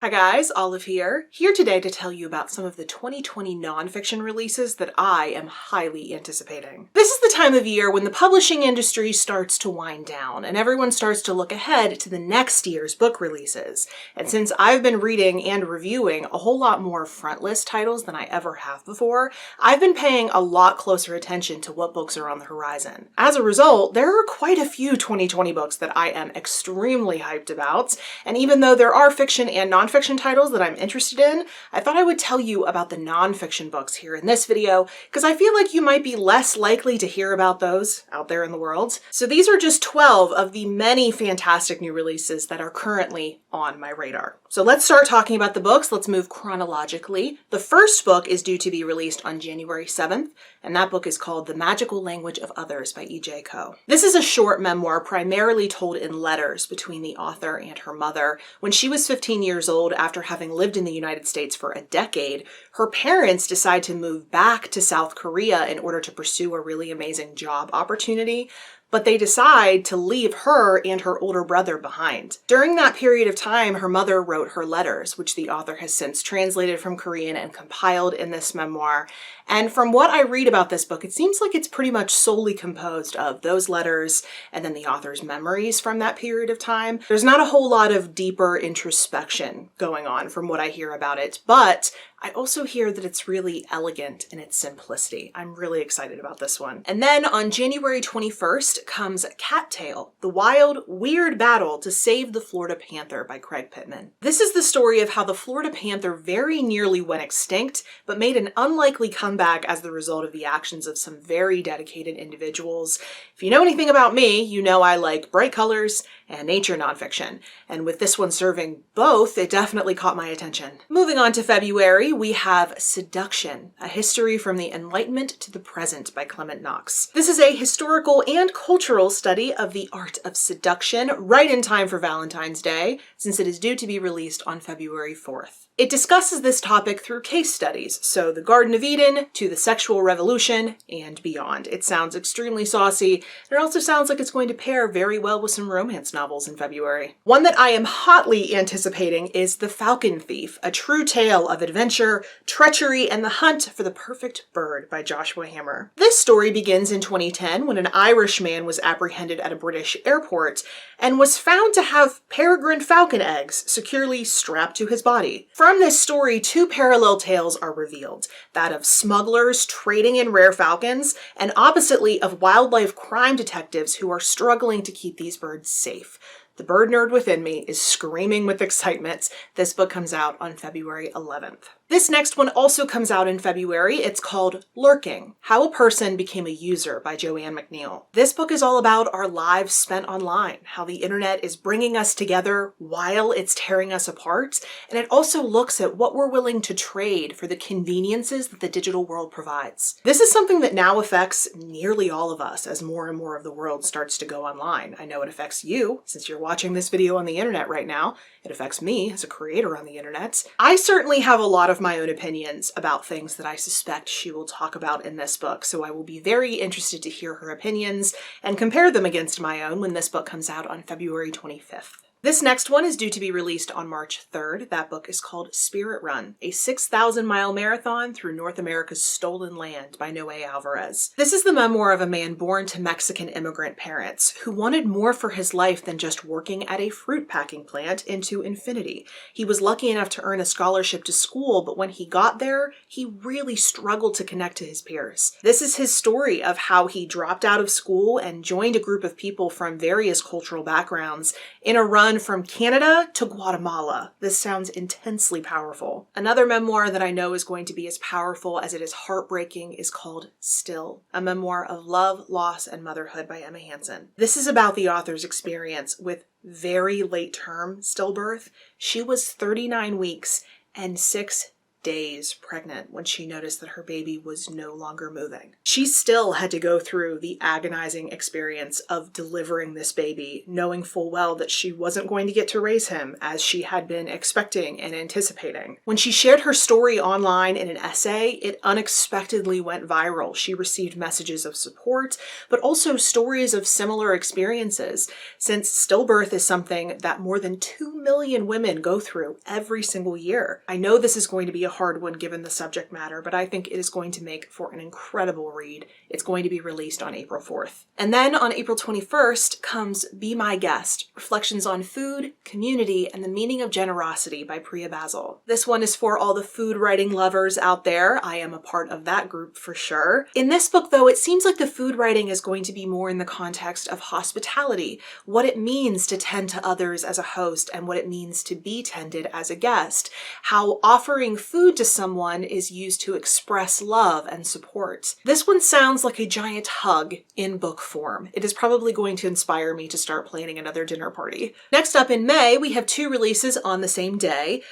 Hi guys, Olive here today to tell you about some of the 2020 nonfiction releases that I am highly anticipating. This is the time of year when the publishing industry starts to wind down and everyone starts to look ahead to the next year's book releases. And since I've been reading and reviewing a whole lot more frontlist titles than I ever have before, I've been paying a lot closer attention to what books are on the horizon. As a result, there are quite a few 2020 books that I am extremely hyped about, and even though there are fiction and nonfiction titles that I'm interested in, I thought I would tell you about the nonfiction books here in this video because I feel like you might be less likely to hear about those out there in the world. So these are just 12 of the many fantastic new releases that are currently on my radar. So let's start talking about the books. Let's move chronologically. The first book is due to be released on January 7th, and that book is called The Magical Language of Others by E.J. Koh. This is a short memoir primarily told in letters between the author and her mother. When she was 15 years old, after having lived in the United States for a decade, her parents decide to move back to South Korea in order to pursue a really amazing job opportunity. But they decide to leave her and her older brother behind. During that period of time, her mother wrote her letters, which the author has since translated from Korean and compiled in this memoir. And from what I read about this book, it seems like it's pretty much solely composed of those letters and then the author's memories from that period of time. There's not a whole lot of deeper introspection going on from what I hear about it, but I also hear that it's really elegant in its simplicity. I'm really excited about this one. And then on January 21st comes Cattail the Wild, Weird Battle to Save the Florida Panther by Craig Pittman. This is the story of how the Florida panther very nearly went extinct, but made an unlikely comeback as the result of the actions of some very dedicated individuals. If you know anything about me, you know I like bright colors and nature nonfiction. And with this one serving both, it definitely caught my attention. Moving on to February, we have Seduction, A History from the Enlightenment to the Present by Clement Knox. This is a historical and cultural study of the art of seduction, right in time for Valentine's Day, since it is due to be released on February 4th. It discusses this topic through case studies, so the Garden of Eden to the sexual revolution and beyond. It sounds extremely saucy, and it also sounds like it's going to pair very well with some romance novels in February. One that I am hotly anticipating is The Falcon Thief, a true tale of adventure, treachery, and the hunt for the perfect bird by Joshua Hammer. This story begins in 2010 when an Irish man was apprehended at a British airport and was found to have peregrine falcon eggs securely strapped to his body. From this story, two parallel tales are revealed, that of smugglers trading in rare falcons, and oppositely of wildlife crime detectives who are struggling to keep these birds safe. The bird nerd within me is screaming with excitement. This book comes out on February 11th. This next one also comes out in February. It's called Lurking, How a Person Became a User by Joanne McNeill. This book is all about our lives spent online, how the internet is bringing us together while it's tearing us apart, and it also looks at what we're willing to trade for the conveniences that the digital world provides. This is something that now affects nearly all of us as more and more of the world starts to go online. I know it affects you, since you're watching this video on the internet right now. It affects me as a creator on the internet. I certainly have a lot of my own opinions about things that I suspect she will talk about in this book, so I will be very interested to hear her opinions and compare them against my own when this book comes out on February 25th. This next one is due to be released on March 3rd. That book is called Spirit Run, a 6,000-mile marathon through North America's stolen land by Noe Alvarez. This is the memoir of a man born to Mexican immigrant parents who wanted more for his life than just working at a fruit packing plant into infinity. He was lucky enough to earn a scholarship to school, but when he got there, he really struggled to connect to his peers. This is his story of how he dropped out of school and joined a group of people from various cultural backgrounds in a run from Canada to Guatemala. This sounds intensely powerful. Another memoir that I know is going to be as powerful as it is heartbreaking is called Still, a memoir of love, loss, and motherhood by Emma Hansen. This is about the author's experience with very late-term stillbirth. She was 39 weeks and 6 days pregnant when she noticed that her baby was no longer moving. She still had to go through the agonizing experience of delivering this baby, knowing full well that she wasn't going to get to raise him as she had been expecting and anticipating. When she shared her story online in an essay, it unexpectedly went viral. She received messages of support, but also stories of similar experiences, since stillbirth is something that more than 2 million women go through every single year. I know this is going to be a hard one given the subject matter, but I think it is going to make for an incredible read. It's going to be released on April 4th. And then on April 21st comes Be My Guest, Reflections on Food, Community, and the Meaning of Generosity by Priya Basil. This one is for all the food writing lovers out there. I am a part of that group for sure. In this book, though, it seems like the food writing is going to be more in the context of hospitality, what it means to tend to others as a host and what it means to be tended as a guest, how offering food to someone is used to express love and support. This one sounds like a giant hug in book form. It is probably going to inspire me to start planning another dinner party. Next up in May, we have 2 releases on the same day.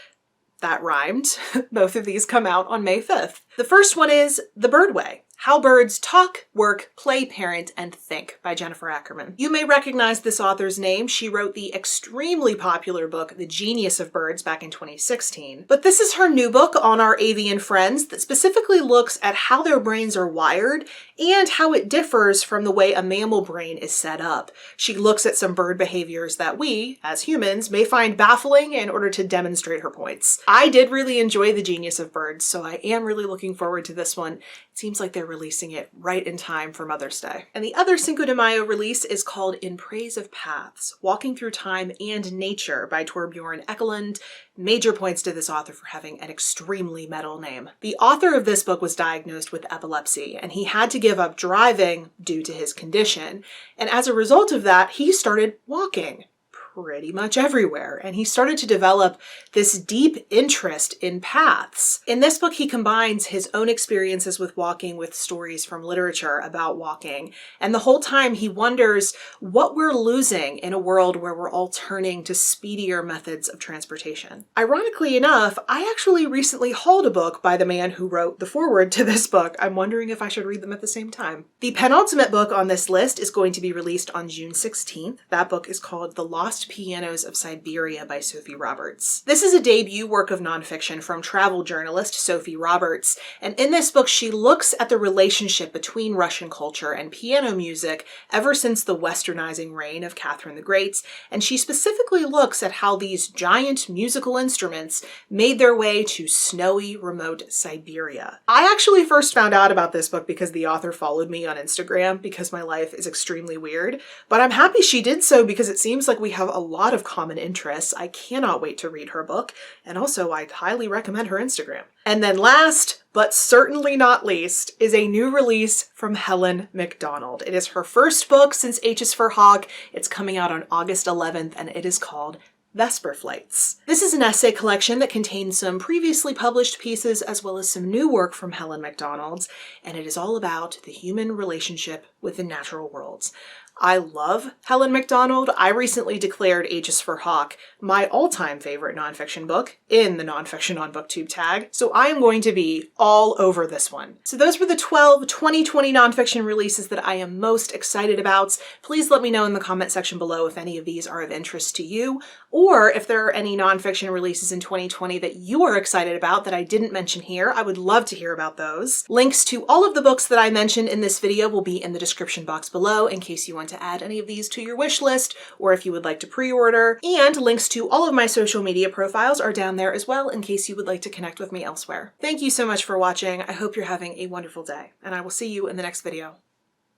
That rhymed. Both of these come out on May 5th. The first one is The Bird Way: How Birds Talk, Work, Play, Parent, and Think by Jennifer Ackerman. You may recognize this author's name. She wrote the extremely popular book, The Genius of Birds, back in 2016. But this is her new book on our avian friends that specifically looks at how their brains are wired and how it differs from the way a mammal brain is set up. She looks at some bird behaviors that we, as humans, may find baffling in order to demonstrate her points. I did really enjoy The Genius of Birds, so I am really looking forward to this one. It seems like they're releasing it right in time for Mother's Day. And the other Cinco de Mayo release is called In Praise of Paths: Walking Through Time and Nature by Torbjorn Ekelund. Major points to this author for having an extremely metal name. The author of this book was diagnosed with epilepsy, and he had to give up driving due to his condition. And as a result of that, he started walking pretty much everywhere, and he started to develop this deep interest in paths. In this book, he combines his own experiences with walking with stories from literature about walking, and the whole time he wonders what we're losing in a world where we're all turning to speedier methods of transportation. Ironically enough, I actually recently hauled a book by the man who wrote the foreword to this book. I'm wondering if I should read them at the same time. The penultimate book on this list is going to be released on June 16th. That book is called The Lost Pianos of Siberia by Sophie Roberts. This is a debut work of nonfiction from travel journalist Sophie Roberts, and in this book she looks at the relationship between Russian culture and piano music ever since the westernizing reign of Catherine the Great, and she specifically looks at how these giant musical instruments made their way to snowy, remote Siberia. I actually first found out about this book because the author followed me on Instagram because my life is extremely weird, but I'm happy she did so because it seems like we have a lot of common interests. I cannot wait to read her book, and also I highly recommend her Instagram. And then last, but certainly not least, is a new release from Helen Macdonald. It is her first book since H is for Hawk. It's coming out on August 11th, and it is called Vesper Flights. This is an essay collection that contains some previously published pieces as well as some new work from Helen Macdonald, and it is all about the human relationship with the natural worlds. I love Helen Macdonald. I recently declared H is for Hawk my all-time favorite nonfiction book in the Nonfiction on BookTube tag, so I am going to be all over this one. So those were the 12 2020 nonfiction releases that I am most excited about. Please let me know in the comment section below if any of these are of interest to you, or if there are any nonfiction releases in 2020 that you are excited about that I didn't mention here. I would love to hear about those. Links to all of the books that I mentioned in this video will be in the description box below in case you want to add any of these to your wish list, or if you would like to pre-order. And links to all of my social media profiles are down there as well in case you would like to connect with me elsewhere. Thank you so much for watching. I hope you're having a wonderful day, and I will see you in the next video.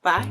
Bye.